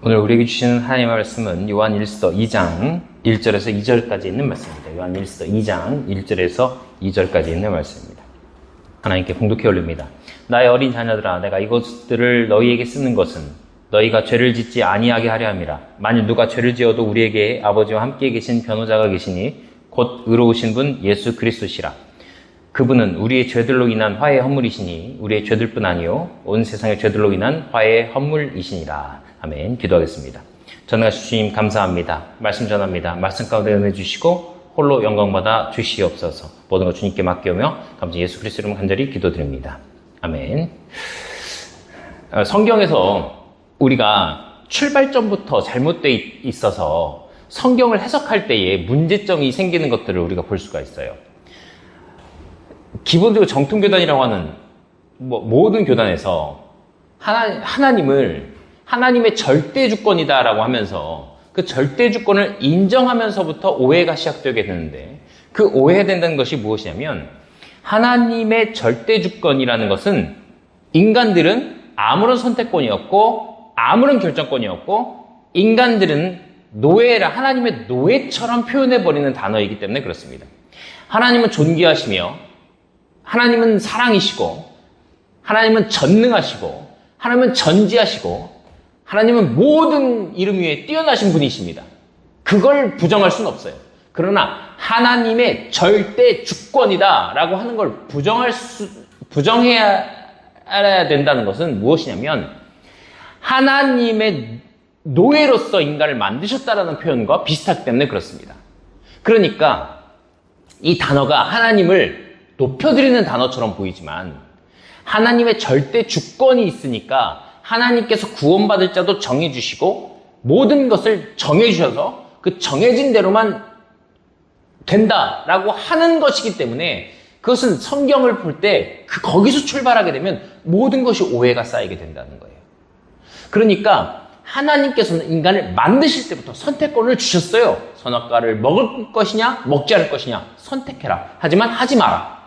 오늘 우리에게 주시는 하나님의 말씀은 요한 1서 2장 1절에서 2절까지 있는 말씀입니다. 요한 1서 2장 1절에서 2절까지 있는 말씀입니다. 하나님께 봉독해 올립니다. 나의 어린 자녀들아, 내가 이것들을 너희에게 쓰는 것은 너희가 죄를 짓지 아니하게 하려 함이라. 만일 누가 죄를 지어도 우리에게 아버지와 함께 계신 변호자가 계시니 곧 의로우신 분 예수 그리스도시라. 그분은 우리의 죄들로 인한 화해의 헌물이시니 우리의 죄들뿐 아니요 온 세상의 죄들로 인한 화해의 헌물이시니라. 아멘. 기도하겠습니다. 전능하신 주님 감사합니다. 말씀 전합니다. 말씀 가운데 은혜 주시고 홀로 영광받아 주시옵소서. 모든 것 주님께 맡겨오며 감사 예수 그리스도 이름으로 간절히 기도드립니다. 아멘. 성경에서 우리가 출발점부터 잘못되어 있어서 성경을 해석할 때에 문제점이 생기는 것들을 우리가 볼 수가 있어요. 기본적으로 정통교단이라고 하는 모든 교단에서 하나님의 절대 주권이다라고 하면서 그 절대 주권을 인정하면서부터 오해가 시작되게 되는데, 그 오해된다는 것이 무엇이냐면, 하나님의 절대 주권이라는 것은 인간들은 아무런 선택권이 없고 아무런 결정권이 없고 인간들은 하나님의 노예처럼 표현해버리는 단어이기 때문에 그렇습니다. 하나님은 존귀하시며 하나님은 사랑이시고 하나님은 전능하시고 하나님은 전지하시고 하나님은 모든 이름 위에 뛰어나신 분이십니다. 그걸 부정할 수는 없어요. 그러나 하나님의 절대 주권이다라고 하는 걸 부정해야 된다는 것은 무엇이냐면, 하나님의 노예로서 인간을 만드셨다라는 표현과 비슷하기 때문에 그렇습니다. 그러니까 이 단어가 하나님을 높여드리는 단어처럼 보이지만, 하나님의 절대 주권이 있으니까 하나님께서 구원받을 자도 정해주시고 모든 것을 정해주셔서 그 정해진 대로만 된다라고 하는 것이기 때문에, 그것은 성경을 볼 때 거기서 출발하게 되면 모든 것이 오해가 쌓이게 된다는 거예요. 그러니까 하나님께서는 인간을 만드실 때부터 선택권을 주셨어요. 선악과를 먹을 것이냐 먹지 않을 것이냐 선택해라. 하지만 하지 마라.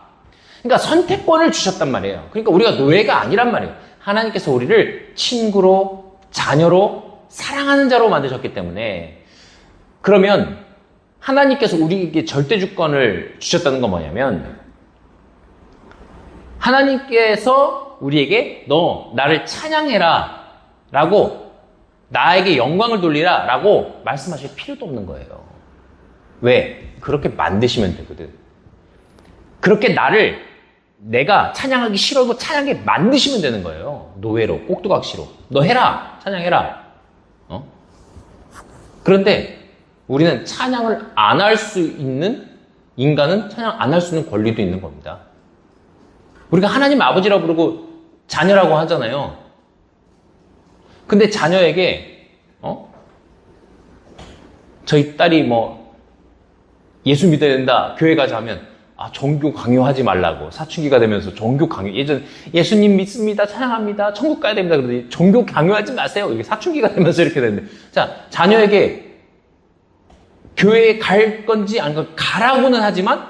그러니까 선택권을 주셨단 말이에요. 그러니까 우리가 노예가 아니란 말이에요. 하나님께서 우리를 친구로, 자녀로, 사랑하는 자로 만드셨기 때문에, 그러면 하나님께서 우리에게 절대 주권을 주셨다는 건 뭐냐면, 하나님께서 우리에게 너 나를 찬양해라 라고, 나에게 영광을 돌리라 라고 말씀하실 필요도 없는 거예요. 왜? 그렇게 만드시면 되거든. 그렇게 내가 찬양하기 싫어도 찬양하게 만드시면 되는 거예요. 노예로, 꼭두각시로. 너 해라, 찬양해라. 그런데 우리는 찬양을 안 할 수 있는, 인간은 찬양 안 할 수 있는 권리도 있는 겁니다. 우리가 하나님 아버지라고 부르고 자녀라고 하잖아요. 근데 자녀에게 저희 딸이 예수 믿어야 된다, 교회 가자 하면 종교 강요하지 말라고, 사춘기가 되면서 종교 강요, 예수님 믿습니다, 찬양합니다, 천국 가야 됩니다, 그러더니 종교 강요하지 마세요. 이게 사춘기가 되면서 이렇게 되는데, 자, 자녀에게 교회에 갈 건지 안 가라고는 하지만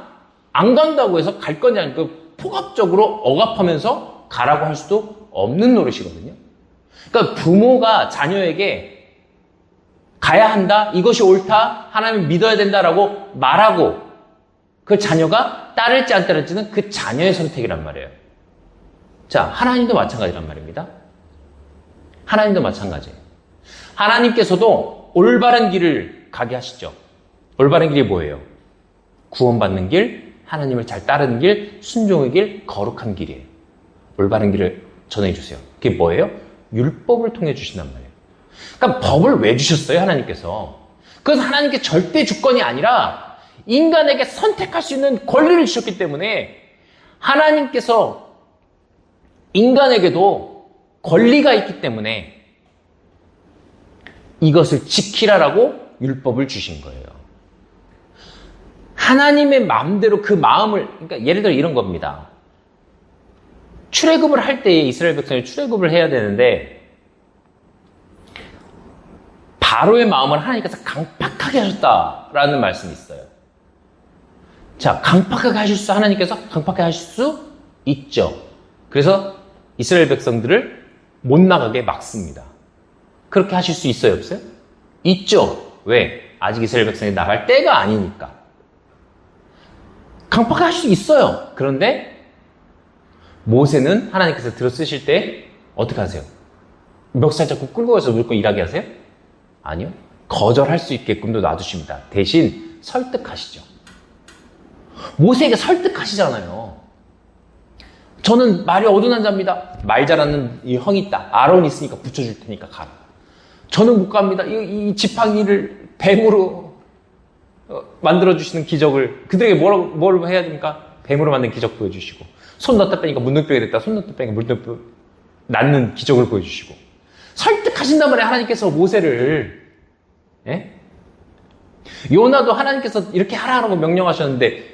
안 간다고 해서 갈 건지 안 폭압적으로 억압하면서 가라고 할 수도 없는 노릇이거든요. 그러니까 부모가 자녀에게 가야 한다, 이것이 옳다, 하나님 믿어야 된다라고 말하고, 그 자녀가 따를지 안 따를지는 그 자녀의 선택이란 말이에요. 자, 하나님도 마찬가지란 말입니다. 하나님도 마찬가지예요. 하나님께서도 올바른 길을 가게 하시죠. 올바른 길이 뭐예요? 구원받는 길, 하나님을 잘 따르는 길, 순종의 길, 거룩한 길이에요. 올바른 길을 전해주세요. 그게 뭐예요? 율법을 통해 주신단 말이에요. 그러니까 법을 왜 주셨어요, 하나님께서? 그건 하나님께 절대 주권이 아니라 인간에게 선택할 수 있는 권리를 주셨기 때문에, 하나님께서 인간에게도 권리가 있기 때문에 이것을 지키라라고 율법을 주신 거예요. 하나님의 마음대로 그 마음을, 그러니까 예를 들어 이런 겁니다. 출애굽을 할 때에 이스라엘 백성이 출애굽을 해야 되는데, 바로의 마음을 하나님께서 강팍하게 하셨다라는 말씀이 있어요. 자, 하나님께서 강팍하게 하실 수 있죠. 그래서 이스라엘 백성들을 못 나가게 막습니다. 그렇게 하실 수 있어요, 없어요? 있죠. 왜? 아직 이스라엘 백성이 나갈 때가 아니니까. 강팍하게 할 수 있어요. 그런데 모세는 하나님께서 들어 쓰실 때 어떻게 하세요? 멱살 잡고 끌고 가서 무조건 일하게 하세요? 아니요. 거절할 수 있게끔도 놔두십니다. 대신 설득하시죠. 모세에게 설득하시잖아요. 저는 말이 어둔한 자입니다. 말 잘하는 이 형이 있다. 아론이 있으니까 붙여줄 테니까 가라. 저는 못 갑니다. 이 지팡이를 뱀으로 만들어주시는 기적을 그들에게 뭘 해야 됩니까? 뱀으로 만든 기적 보여주시고 손 넣었다 빼니까 문둥병이 됐다. 손 넣었다 빼니까 문둥병 낫는 기적을 보여주시고 설득하신단 말이에요. 하나님께서 모세를. 예? 요나도 하나님께서 이렇게 하라고 명령하셨는데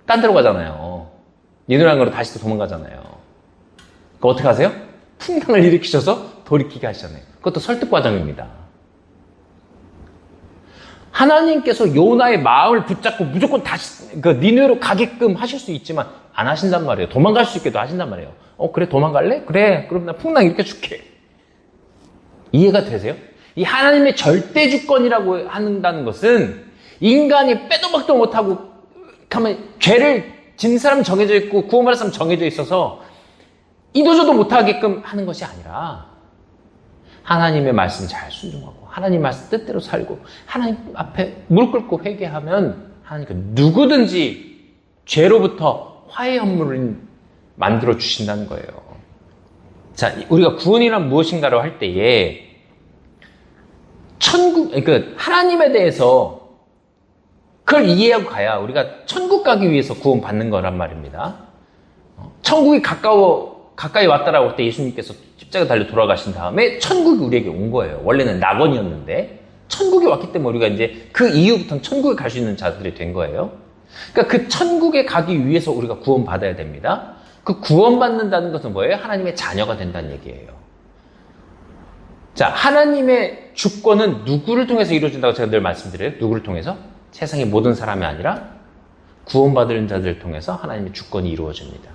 딴 데로 가잖아요. 니누라는 거로 다시 또 도망가잖아요. 그거 어떻게 하세요? 풍랑을 일으키셔서 돌이키게 하시잖아요. 그것도 설득 과정입니다. 하나님께서 요나의 마음을 붙잡고 무조건 다시 니누에로 가게끔 하실 수 있지만 안 하신단 말이에요. 도망갈 수 있게도 하신단 말이에요. 그래 도망갈래? 그래 그럼 나 풍랑 일으켜줄게. 이해가 되세요? 이 하나님의 절대 주권이라고 한다는 것은 인간이 빼도 박도 못하고 가면 죄를 진 사람 정해져 있고 구원받을 사람 정해져 있어서 이도저도 못하게끔 하는 것이 아니라 하나님의 말씀 잘 순종하고 하나님 말씀 뜻대로 살고 하나님 앞에 무릎 꿇고 회개하면 하나님께 누구든지 죄로부터 화해 헌물을 만들어 주신다는 거예요. 자, 우리가 구원이란 무엇인가로 할 때에 그러니까 하나님에 대해서 그걸 이해하고 가야 우리가 천국 가기 위해서 구원받는 거란 말입니다. 천국이 가까이 왔다라고 할 때 예수님께서 십자가 달려 돌아가신 다음에 천국이 우리에게 온 거예요. 원래는 낙원이었는데 천국이 왔기 때문에 우리가 이제 그 이후부터는 천국에 갈 수 있는 자들이 된 거예요. 그러니까 그 천국에 가기 위해서 우리가 구원받아야 됩니다. 그 구원받는다는 것은 뭐예요? 하나님의 자녀가 된다는 얘기예요. 자, 하나님의 주권은 누구를 통해서 이루어진다고 제가 늘 말씀드려요? 누구를 통해서? 세상의 모든 사람이 아니라 구원받은 자들을 통해서 하나님의 주권이 이루어집니다.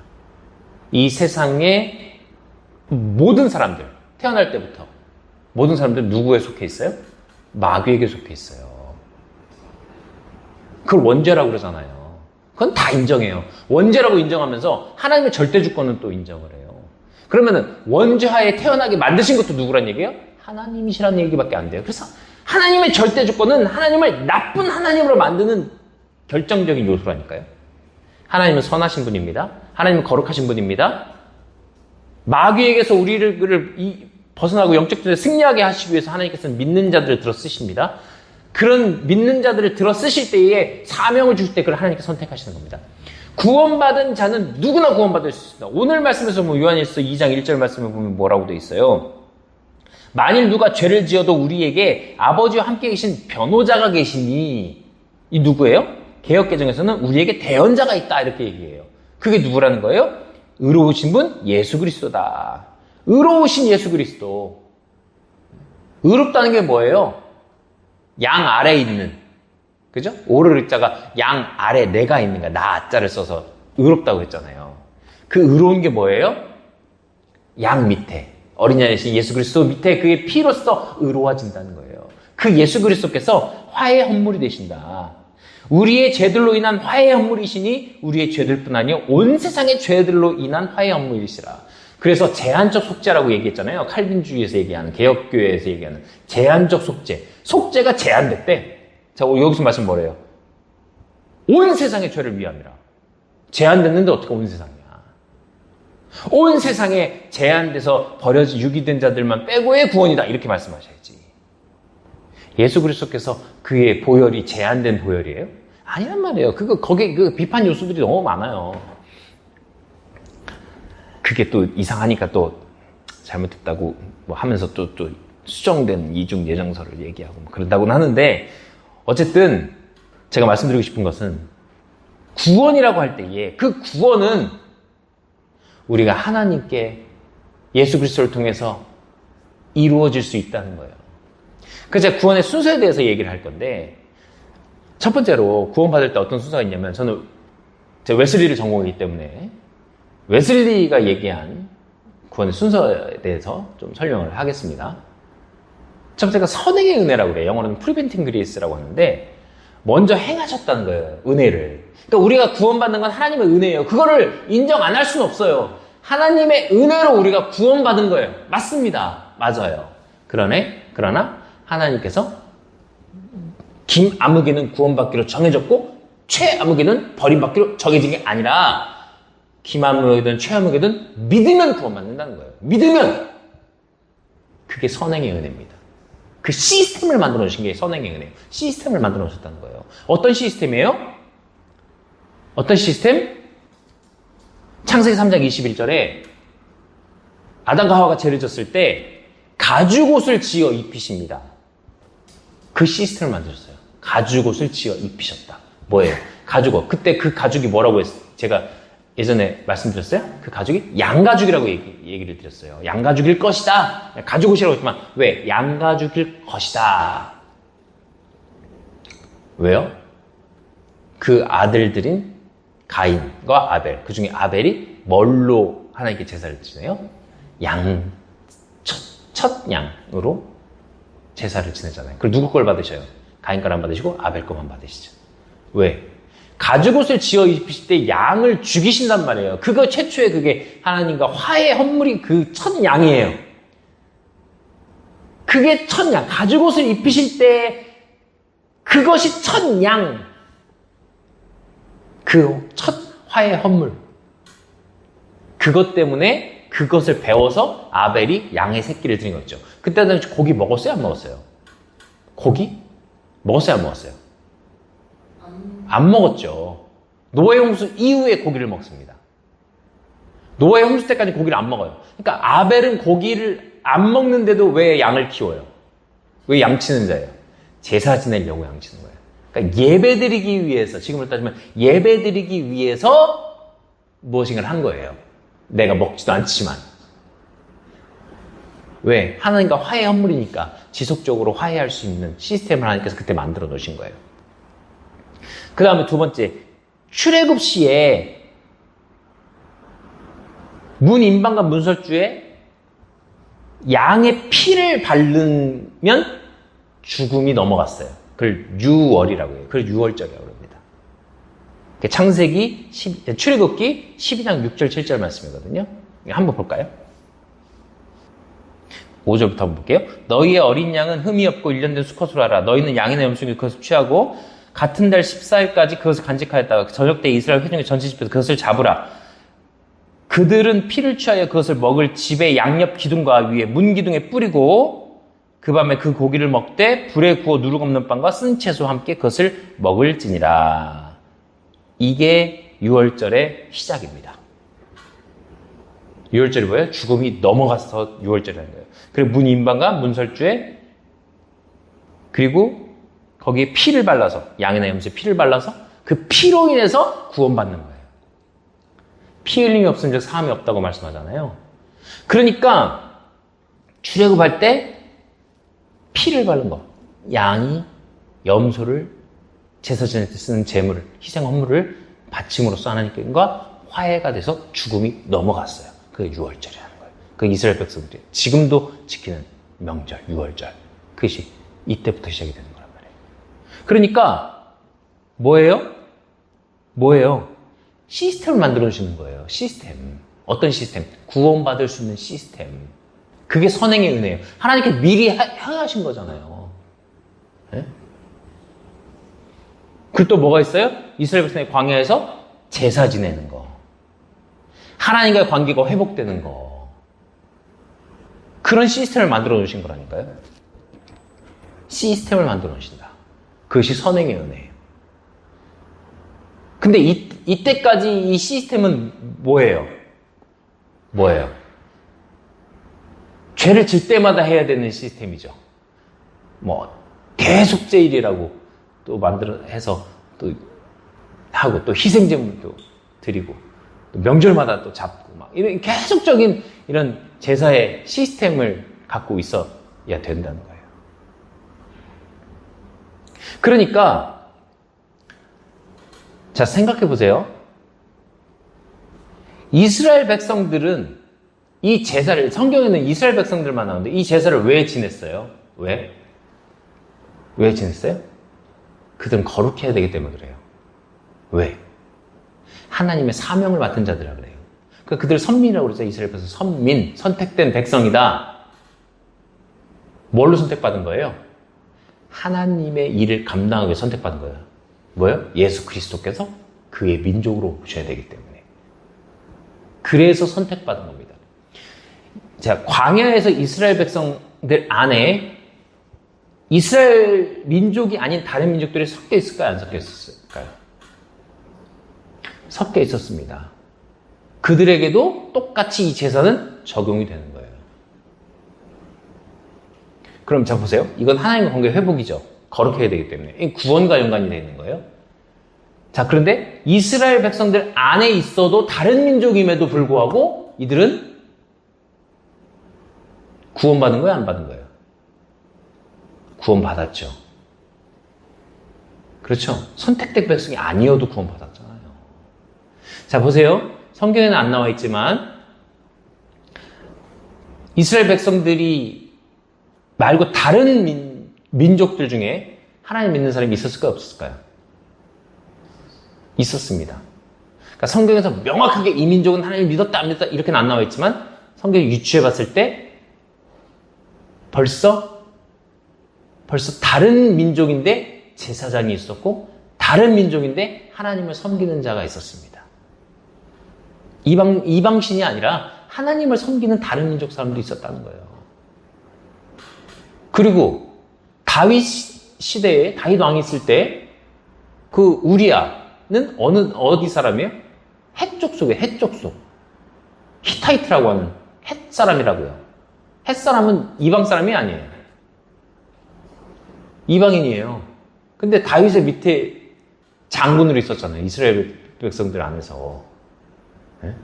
이 세상의 모든 사람들, 태어날 때부터 모든 사람들 누구에 속해 있어요? 마귀에게 속해 있어요. 그걸 원죄라고 그러잖아요. 그건 다 인정해요. 원죄라고 인정하면서 하나님의 절대 주권은 또 인정을 해요. 그러면은 원죄하에 태어나게 만드신 것도 누구란 얘기예요? 하나님이시라는 얘기밖에 안 돼요. 그래서 하나님의 절대 주권은 하나님을 나쁜 하나님으로 만드는 결정적인 요소라니까요. 하나님은 선하신 분입니다. 하나님은 거룩하신 분입니다. 마귀에게서 우리를 벗어나고 영적 승리하게 하시기 위해서 하나님께서는 믿는 자들을 들어 쓰십니다. 그런 믿는 자들을 들어 쓰실 때에 사명을 주실 때 그걸 하나님께 선택하시는 겁니다. 구원받은 자는 누구나 구원받을 수 있습니다. 오늘 말씀에서 요한일서 2장 1절 말씀을 보면 뭐라고 되어 있어요? 만일 누가 죄를 지어도 우리에게 아버지와 함께 계신 변호자가 계시니 이 누구예요? 개역개정에서는 우리에게 대언자가 있다 이렇게 얘기해요. 그게 누구라는 거예요? 의로우신 분 예수 그리스도다. 의로우신 예수 그리스도. 의롭다는 게 뭐예요? 양 아래에 있는, 그죠? 오를 자가 양 아래 내가 있는 거야. 나 자를 써서 의롭다고 했잖아요. 그 의로운 게 뭐예요? 양 밑에 어린 양 대신 예수 그리스도 밑에 그의 피로써 의로워진다는 거예요. 그 예수 그리스도께서 화해 헌물이 되신다. 우리의 죄들로 인한 화해 헌물이시니 우리의 죄들뿐 아니요 온 세상의 죄들로 인한 화해 헌물이시라. 그래서 제한적 속죄라고 얘기했잖아요. 칼빈주의에서 얘기하는, 개혁교회에서 얘기하는 제한적 속죄. 속죄가 제한됐대. 자, 여기서 말씀 뭐래요? 온 세상의 죄를 위함이라. 제한됐는데 어떻게 온 세상이야? 온 세상에 제한돼서 버려진 유기된 자들만 빼고의 구원이다. 이렇게 말씀하셔야지. 예수 그리스도께서 그의 보혈이 제한된 보혈이에요? 아니란 말이에요. 거기에 비판 요소들이 너무 많아요. 그게 또 이상하니까 또 잘못했다고 뭐 하면서 또 수정된 이중 예정서를 얘기하고 뭐 그런다고는 하는데 어쨌든 제가 말씀드리고 싶은 것은 구원이라고 할 때에 그 구원은 우리가 하나님께 예수 그리스도를 통해서 이루어질 수 있다는 거예요. 그래서 제가 구원의 순서에 대해서 얘기를 할 건데 첫 번째로 구원받을 때 어떤 순서가 있냐면 저는 제가 웨슬리를 전공하기 때문에 웨슬리가 얘기한 구원의 순서에 대해서 좀 설명을 하겠습니다. 첫 번째가 선행의 은혜라고 그래요. 영어로는 preventing grace라고 하는데 먼저 행하셨다는 거예요. 은혜를. 그러니까 우리가 구원받는 건 하나님의 은혜예요. 그거를 인정 안 할 수는 없어요. 하나님의 은혜로 우리가 구원받은 거예요. 맞습니다. 맞아요. 그러나 하나님께서 김아무개는 구원받기로 정해졌고 최아무개는 버림받기로 정해진 게 아니라 김아무개든 최아무개든 믿으면 구원받는다는 거예요. 믿으면 그게 선행의 은혜입니다. 그 시스템을 만들어 놓으신 게 선행의 은혜예요. 시스템을 만들어 놓으셨다는 거예요. 어떤 시스템이에요? 어떤 시스템? 창세기 3장 21절에 아담과 하와가 죄를 졌을 때 가죽옷을 지어 입히십니다. 그 시스템을 만드셨어요. 가죽옷을 지어 입히셨다. 뭐예요? 가죽옷. 그때 그 가죽이 뭐라고 했어요? 제가 예전에 말씀드렸어요? 그 가죽이 양가죽이라고 얘기를 드렸어요. 양가죽일 것이다. 가죽옷이라고 했지만 왜? 양가죽일 것이다. 왜요? 그 아들들인 가인과 아벨, 그 중에 아벨이 뭘로 하나님께 제사를 지내요? 첫 양으로 제사를 지내잖아요. 그걸 누구 걸 받으셔요? 가인 걸 안 받으시고 아벨 것만 받으시죠. 왜? 가죽옷을 지어 입히실 때 양을 죽이신단 말이에요. 그거 최초에 그게 하나님과 화해 헌물이 그 첫 양이에요. 그게 첫 양. 가죽옷을 입히실 때 그것이 첫 양. 그 첫 화해 헌물. 그것 때문에 그것을 배워서 아벨이 양의 새끼를 드린 거죠. 그때 당시 고기 먹었어요? 안 먹었어요? 고기? 먹었어요? 안 먹었어요? 안 먹었죠. 노아의 홍수 이후에 고기를 먹습니다. 노아의 홍수 때까지 고기를 안 먹어요. 그러니까 아벨은 고기를 안 먹는데도 왜 양을 키워요? 왜 양치는 자예요? 제사 지내려고 양치는 거예요. 그러니까 예배드리기 위해서, 지금으로 따지면 예배드리기 위해서 무엇인가를 한 거예요. 내가 먹지도 않지만. 왜? 하나님과 화해 헌물이니까 지속적으로 화해할 수 있는 시스템을 하나님께서 그때 만들어 놓으신 거예요. 그 다음에 두 번째, 출애굽 시에 문인방과 문설주에 양의 피를 바르면 죽음이 넘어갔어요. 그걸 유월이라고 해요. 그걸 유월절이라고 합니다. 창세기 출애굽기 12장 6절 7절 말씀이거든요. 한번 볼까요? 5절부터 한번 볼게요. 너희의 어린 양은 흠이 없고 1년 된 수컷으로 하라. 너희는 양이나 염소니 그것을 취하고 같은 달 14일까지 그것을 간직하였다가 저녁 때 이스라엘 회중의 전체 집에서 그것을 잡으라. 그들은 피를 취하여 그것을 먹을 집의 양옆 기둥과 위에 문 기둥에 뿌리고 그 밤에 그 고기를 먹되 불에 구워 누룩 없는 빵과 쓴 채소와 함께 그것을 먹을지니라. 이게 유월절의 시작입니다. 유월절이 뭐예요? 죽음이 넘어가서 유월절이라는 거예요. 그리고 문인방과 문설주에 그리고 거기에 피를 발라서 양이나 염소에 피를 발라서 그 피로 인해서 구원받는 거예요. 피 흘림이 없은 즉 사함이 없다고 말씀하잖아요. 그러니까 출애굽할 때 피를 바른 거, 양이 염소를 제사 지낼 때 쓰는 제물을, 희생 헌물을 바침으로써 하나님과 화해가 돼서 죽음이 넘어갔어요. 그게 유월절이라는 거예요. 그 이스라엘 백성들이 지금도 지키는 명절, 유월절. 그것이 이때부터 시작이 되는 거란 말이에요. 그러니까 뭐예요? 시스템을 만들어 주시는 거예요. 시스템. 어떤 시스템? 구원받을 수 있는 시스템. 그게 선행의 은혜예요. 하나님께 미리 행하신 거잖아요. 네? 그리고 또 뭐가 있어요? 이스라엘 백성의 광야에서 제사 지내는 거. 하나님과의 관계가 회복되는 거. 그런 시스템을 만들어 놓으신 거라니까요. 시스템을 만들어 놓으신다. 그것이 선행의 은혜예요. 근데 이때까지 이 시스템은 뭐예요? 죄를 질 때마다 해야 되는 시스템이죠. 대속제일이라고 또 해서 또 하고, 또 희생제물도 드리고, 또 명절마다 또 잡고, 이런 계속적인 이런 제사의 시스템을 갖고 있어야 된다는 거예요. 그러니까, 자, 생각해 보세요. 이스라엘 백성들은 이 제사를, 성경에는 이스라엘 백성들만 나오는데 이 제사를 왜 지냈어요? 왜? 왜 지냈어요? 그들은 거룩해야 되기 때문에 그래요. 왜? 하나님의 사명을 맡은 자들이라 그래요. 그러니까 그들 선민이라고 그러죠. 이스라엘에서 선민, 선택된 백성이다. 뭘로 선택받은 거예요? 하나님의 일을 감당하기 위해 선택받은 거예요. 뭐예요? 예수 그리스도께서 그의 민족으로 오셔야 되기 때문에. 그래서 선택받은 겁니다. 자, 광야에서 이스라엘 백성들 안에 이스라엘 민족이 아닌 다른 민족들이 섞여 있을까요? 안 섞여 있었을까요? 섞여 있었습니다. 그들에게도 똑같이 이 제사는 적용이 되는 거예요. 그럼 자 보세요. 이건 하나님과 관계 회복이죠. 거룩해야 되기 때문에. 구원과 연관이 되어 있는 거예요. 자, 그런데 이스라엘 백성들 안에 있어도 다른 민족임에도 불구하고 이들은 구원받은 거예요? 안 받은 거예요? 구원받았죠. 그렇죠. 선택된 백성이 아니어도 구원받았잖아요. 자, 보세요. 성경에는 안 나와 있지만 이스라엘 백성들이 말고 다른 민족들 중에 하나님 믿는 사람이 있었을까요? 없었을까요? 있었습니다. 그러니까 성경에서 명확하게 이 민족은 하나님을 믿었다 안 믿었다 이렇게는 안 나와 있지만 성경을 유추해 봤을 때 벌써 다른 민족인데 제사장이 있었고 다른 민족인데 하나님을 섬기는 자가 있었습니다. 이방신이 아니라 하나님을 섬기는 다른 민족 사람도 있었다는 거예요. 그리고 다윗 시대에 다윗 왕이 있을 때 그 우리야는 어디 사람이에요? 헷 족속이에요. 헷 족속. 히타이트라고 하는 헷 사람이라고요. 헷 사람은 이방 사람이 아니에요. 이방인이에요. 근데 다윗의 밑에 장군으로 있었잖아요. 이스라엘 백성들 안에서. 네?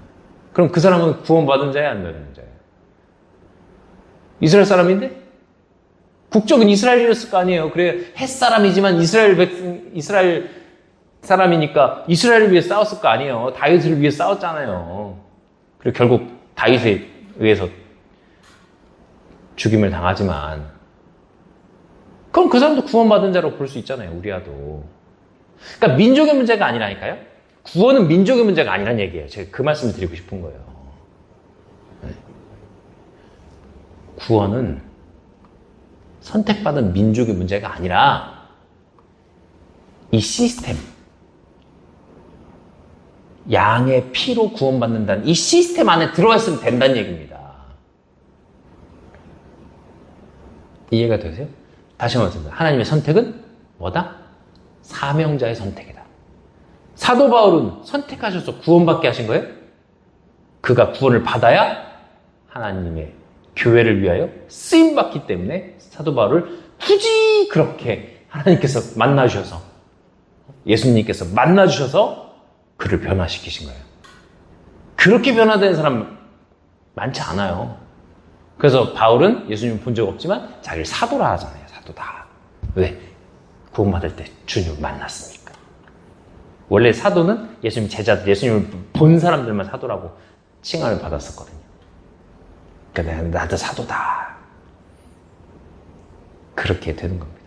그럼 그 사람은 구원받은 자야, 안 받은 자야? 이스라엘 사람인데? 국적은 이스라엘이었을 거 아니에요. 그래, 헷 사람이지만 이스라엘 사람이니까 이스라엘을 위해 싸웠을 거 아니에요. 다윗을 위해 싸웠잖아요. 그리고 결국 다윗에 의해서 죽임을 당하지만 그럼 그 사람도 구원받은 자로 볼 수 있잖아요. 우리야도. 그러니까 민족의 문제가 아니라니까요. 구원은 민족의 문제가 아니란 얘기예요. 제가 그 말씀을 드리고 싶은 거예요. 구원은 선택받은 민족의 문제가 아니라 이 시스템, 양의 피로 구원받는다는 이 시스템 안에 들어가 있으면 된다는 얘기입니다. 이해가 되세요? 다시 말씀드립니다. 하나님의 선택은 뭐다? 사명자의 선택이다. 사도 바울은 선택하셔서 구원받게 하신 거예요? 그가 구원을 받아야 하나님의 교회를 위하여 쓰임받기 때문에 사도 바울을 굳이 그렇게 하나님께서 만나주셔서 예수님께서 만나주셔서 그를 변화시키신 거예요. 그렇게 변화된 사람 많지 않아요. 그래서 바울은 예수님 본 적 없지만 자기를 사도라 하잖아요. 사도다. 왜? 구원받을 때 주님을 만났으니까. 원래 사도는 예수님 제자들, 예수님을 본 사람들만 사도라고 칭함을 받았었거든요. 그러니까 나도 사도다. 그렇게 되는 겁니다.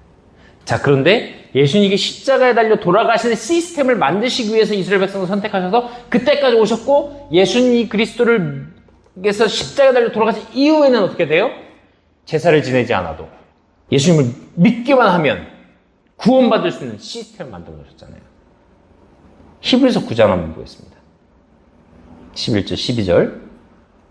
자, 그런데 예수님이 십자가에 달려 돌아가시는 시스템을 만드시기 위해서 이스라엘 백성을 선택하셔서 그때까지 오셨고 예수님 그리스도를께서 십자가에 달려 돌아가신 이후에는 어떻게 돼요? 제사를 지내지 않아도 예수님을 믿기만 하면 구원받을 수 있는 시스템을 만들어 놓으셨잖아요. 히브리서 9장 한번 보겠습니다. 11절, 12절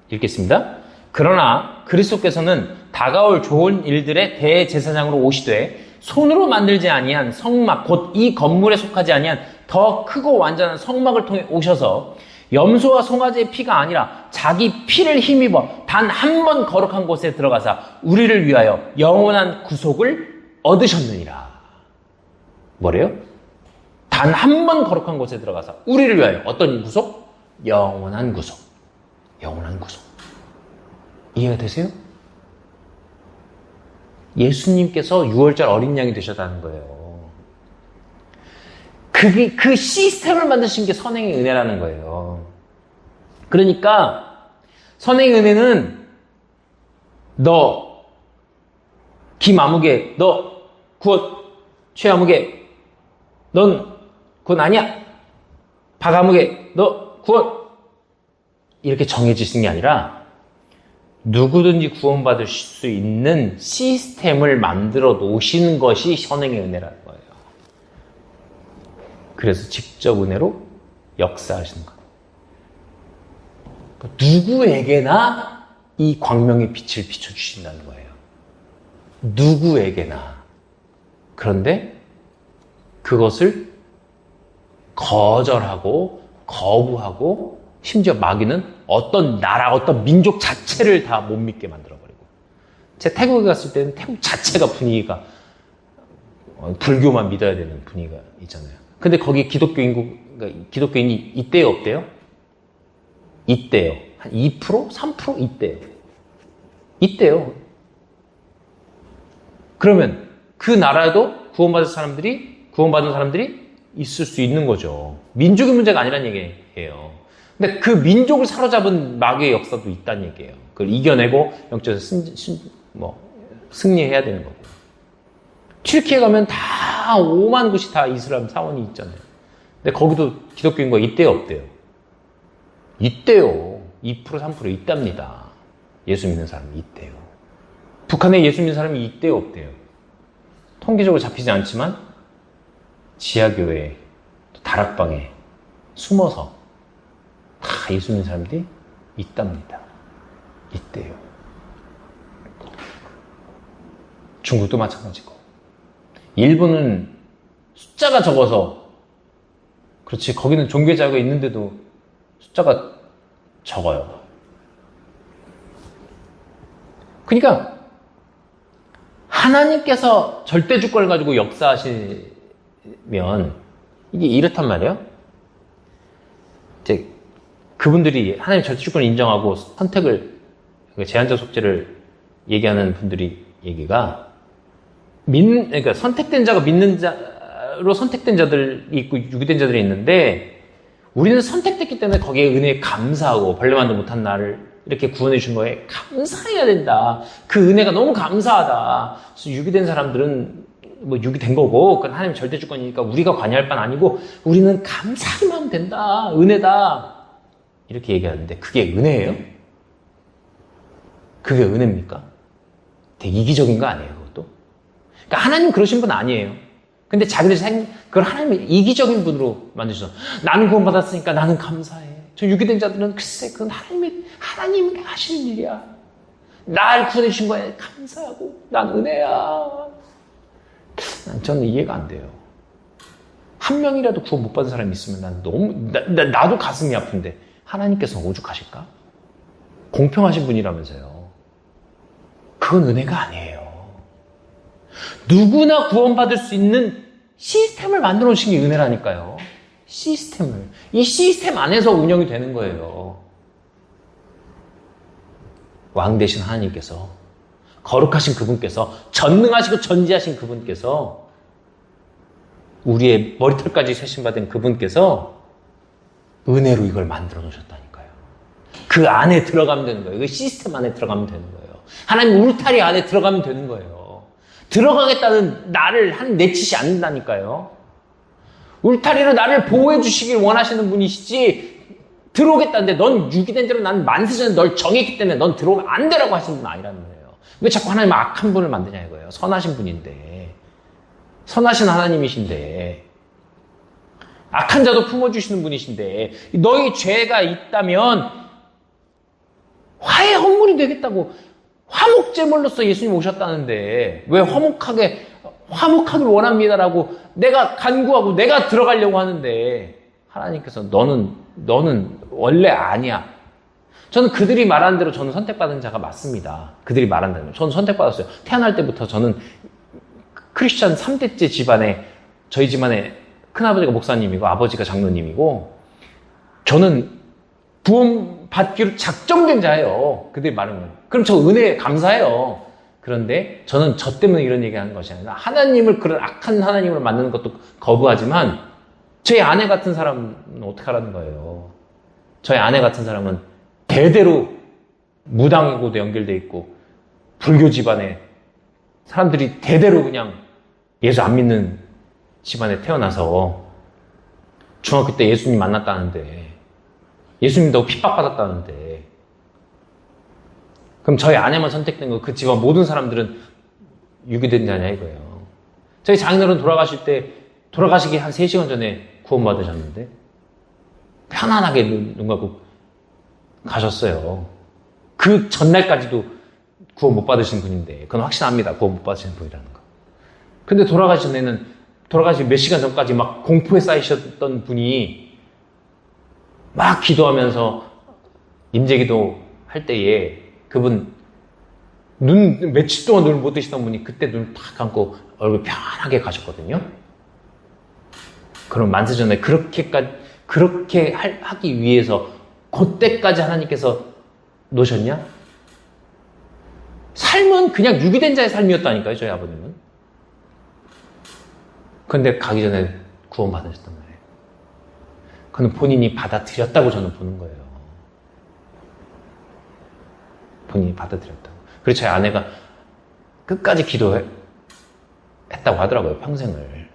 읽겠습니다. 그러나 그리스도께서는 다가올 좋은 일들의 대제사장으로 오시되 손으로 만들지 아니한 성막 곧 이 건물에 속하지 아니한 더 크고 완전한 성막을 통해 오셔서 염소와 송아지의 피가 아니라 자기 피를 힘입어 단 한 번 거룩한 곳에 들어가사 우리를 위하여 영원한 구속을 얻으셨느니라. 뭐래요? 단 한 번 거룩한 곳에 들어가사 우리를 위하여 어떤 구속? 영원한 구속. 영원한 구속. 이해가 되세요? 예수님께서 6월절 어린 양이 되셨다는 거예요. 그 시스템을 만드신 게 선행의 은혜라는 거예요. 그러니까 선행의 은혜는 너 김아무개, 너 구원. 최아무개, 넌 구원 아니야. 박아무개, 너 구원. 이렇게 정해지신 게 아니라 누구든지 구원받을 수 있는 시스템을 만들어 놓으시는 것이 현행의 은혜라는 거예요. 그래서 직접 은혜로 역사하시는 거예요. 누구에게나 이 광명의 빛을 비춰주신다는 거예요. 누구에게나. 그런데 그것을 거절하고 거부하고 심지어 마귀는 어떤 나라, 어떤 민족 자체를 다 못 믿게 만들어버리고. 제가 태국에 갔을 때는 태국 자체가 분위기가 불교만 믿어야 되는 분위기가 있잖아요. 근데 거기 기독교인이 있대요, 없대요? 있대요. 한 2%? 3% 있대요. 있대요. 그러면 그 나라에도 구원받은 사람들이 있을 수 있는 거죠. 민족의 문제가 아니란 얘기예요. 근데 그 민족을 사로잡은 마귀의 역사도 있다는 얘기예요. 그걸 이겨내고 영적에서 승리해야 되는 거고. 튀르키예 가면 다 5만 곳이 다 이슬람 사원이 있잖아요. 근데 거기도 기독교인과 있대요, 없대요? 있대요. 2%, 3% 있답니다. 예수 믿는 사람이 있대요. 북한에 예수 믿는 사람이 있대요, 없대요? 통계적으로 잡히지 않지만 지하교회, 다락방에 숨어서 다 예수 믿는 사람들이 있답니다. 있대요. 중국도 마찬가지고. 일본은 숫자가 적어서 그렇지, 거기는 종교자가 있는데도 숫자가 적어요. 그러니까 하나님께서 절대 주권을 가지고 역사하시면 이게 이렇단 말이에요. 이제 그분들이 하나님 절대 주권을 인정하고 선택을, 제한적 속죄를 얘기하는 분들이 얘기가 그러니까 선택된 자가 믿는 자로 선택된 자들이 있고 유기된 자들이 있는데, 우리는 선택됐기 때문에 거기에 은혜에 감사하고 벌레만도 못한 나를 이렇게 구원해 준 거에 감사해야 된다. 그 은혜가 너무 감사하다. 그래서 유기된 사람들은 뭐 유기된 거고, 그건 하나님 절대 주권이니까 우리가 관여할 바는 아니고 우리는 감사하기만 하면 된다. 은혜다. 이렇게 얘기하는데 그게 은혜예요? 그게 은혜입니까? 되게 이기적인 거 아니에요, 그것도? 그러니까 하나님 그러신 분 아니에요. 근데 자기들 그걸 하나님이 이기적인 분으로 만드셔서 나는 구원받았으니까 나는 감사해. 저 유기된 자들은 글쎄 그건 하나님이 하시는 일이야. 날 구원해 주신 거에 감사하고 난 은혜야. 저는 이해가 안 돼요. 한 명이라도 구원 못 받은 사람이 있으면 나도 가슴이 아픈데 하나님께서 오죽하실까? 공평하신 분이라면서요. 그건 은혜가 아니에요. 누구나 구원받을 수 있는 시스템을 만들어 놓으신 게 은혜라니까요. 시스템을. 이 시스템 안에서 운영이 되는 거예요. 왕 되신 하나님께서, 거룩하신 그분께서, 전능하시고 전지하신 그분께서, 우리의 머리털까지 세심받은 그분께서 은혜로 이걸 만들어 놓으셨다니까요. 그 안에 들어가면 되는 거예요. 그 시스템 안에 들어가면 되는 거예요. 하나님 울타리 안에 들어가면 되는 거예요. 들어가겠다는 나를 내치지 않는다니까요. 울타리로 나를 보호해 주시길 원하시는 분이시지, 들어오겠다는데 넌 유기된 대로 난 만세전에 널 정했기 때문에 넌 들어오면 안 되라고 하시는 분 아니라는 거예요. 왜 자꾸 하나님은 악한 분을 만드냐 이거예요. 선하신 분인데, 선하신 하나님이신데, 악한 자도 품어주시는 분이신데, 너희 죄가 있다면 화해 헌물이 되겠다고 화목제물로서 예수님 오셨다는데 왜 화목하길 원합니다라고 내가 간구하고 내가 들어가려고 하는데, 하나님께서 너는 원래 아니야. 저는 그들이 말하는 대로 저는 선택받은 자가 맞습니다. 그들이 말하는 대로 저는 선택받았어요. 태어날 때부터 저는 크리스찬 3대째 집안에, 저희 집안에 큰아버지가 목사님이고 아버지가 장로님이고, 저는 구원 받기로 작정된 자예요. 그들이 말하는 거예요. 그럼 저 은혜에 감사해요. 그런데 저는 저 때문에 이런 얘기하는 것이 아니라 하나님을, 그런 악한 하나님을 만드는 것도 거부하지만 저희 아내 같은 사람은 어떻게 하라는 거예요. 저희 아내 같은 사람은 대대로 무당하고도 연결돼 있고 불교 집안에 사람들이 대대로 그냥 예수 안 믿는 집안에 태어나서 중학교 때 예수님 만났다는데, 예수님도 핍박받았다는데, 그럼 저희 아내만 선택된 거 그 집안 모든 사람들은 유기된 자냐 이거예요. 저희 장인어른 돌아가실 때, 돌아가시기 한 3시간 전에 구원받으셨는데 편안하게 눈 감고 가셨어요. 그 전날까지도 구원 못 받으신 분인데, 그건 확신합니다. 구원 못 받으신 분이라는 거. 근데 돌아가시 전에는, 돌아가시 몇 시간 전까지 막 공포에 쌓이셨던 분이 막 기도하면서 임재기도 할 때에 그분 며칠 동안 눈을 못 뜨시던 분이 그때 눈을 탁 감고 얼굴 편하게 가셨거든요. 그럼 만세전에 그렇게 하기 위해서 그때까지 하나님께서 놓으셨냐? 삶은 그냥 유기된 자의 삶이었다니까요, 저희 아버님은. 그런데 가기 전에 구원받으셨단 말이에요. 그는 본인이 받아들였다고 저는 보는 거예요. 본인이 받아들였다고. 그래서 저희 아내가 끝까지 기도했다고 하더라고요, 평생을.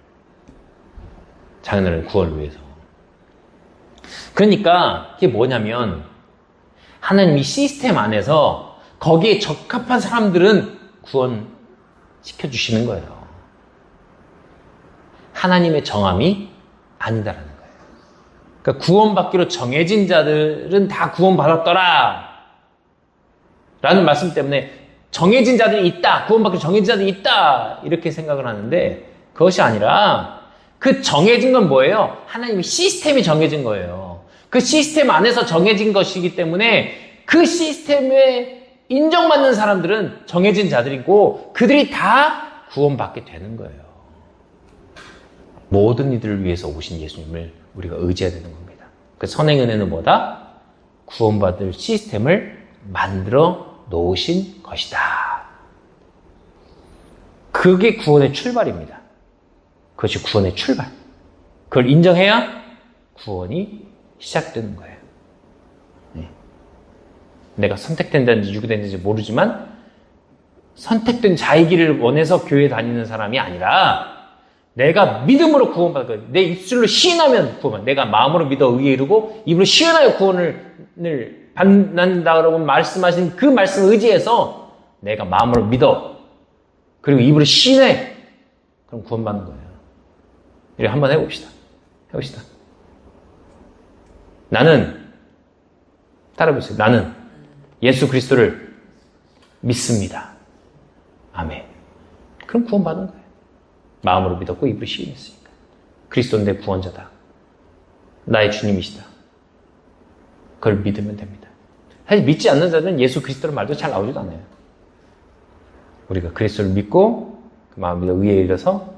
자녀를 구원을 위해서. 그러니까 그게 뭐냐면 하나님이 시스템 안에서 거기에 적합한 사람들은 구원시켜주시는 거예요. 하나님의 정함이 아니다라는 거예요. 그러니까 구원받기로 정해진 자들은 다 구원받았더라 라는 말씀 때문에 정해진 자들이 있다, 구원받기로 정해진 자들이 있다 이렇게 생각을 하는데 그것이 아니라 그 정해진 건 뭐예요? 하나님의 시스템이 정해진 거예요. 그 시스템 안에서 정해진 것이기 때문에 그 시스템에 인정받는 사람들은 정해진 자들이고 그들이 다 구원받게 되는 거예요. 모든 이들을 위해서 오신 예수님을 우리가 의지해야 되는 겁니다. 그 선행은혜는 뭐다? 구원받을 시스템을 만들어 놓으신 것이다. 그게 구원의 출발입니다. 그것이 구원의 출발. 그걸 인정해야 구원이 시작되는 거예요. 네. 내가 선택된다는지 유기된다는지 모르지만 선택된 자의 길을 원해서 교회 다니는 사람이 아니라 내가 믿음으로 구원받을 거예요. 내 입술로 시인하면 구원. 내가 마음으로 믿어 의에 이르고 입으로 시인하여 구원을 받는다라고 말씀하신 그 말씀을 의지해서 내가 마음으로 믿어. 그리고 입으로 시인해. 그럼 구원받는 거예요. 이렇게 한번 해봅시다. 나는, 따라해보세요. 나는 예수 그리스도를 믿습니다. 아멘. 그럼 구원받은 거예요. 마음으로 믿었고 입으로 시인했으니까. 그리스도는 내 구원자다. 나의 주님이시다. 그걸 믿으면 됩니다. 사실 믿지 않는 자들은 예수 그리스도의 말도 잘 나오지도 않아요. 우리가 그리스도를 믿고 그 마음 믿어 의에 이르러서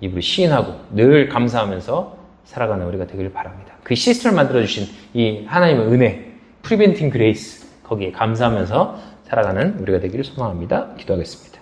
입으로 시인하고 늘 감사하면서 살아가는 우리가 되기를 바랍니다. 그 시스템을 만들어주신 이 하나님의 은혜, 프리벤팅 그레이스, 거기에 감사하면서 살아가는 우리가 되기를 소망합니다. 기도하겠습니다.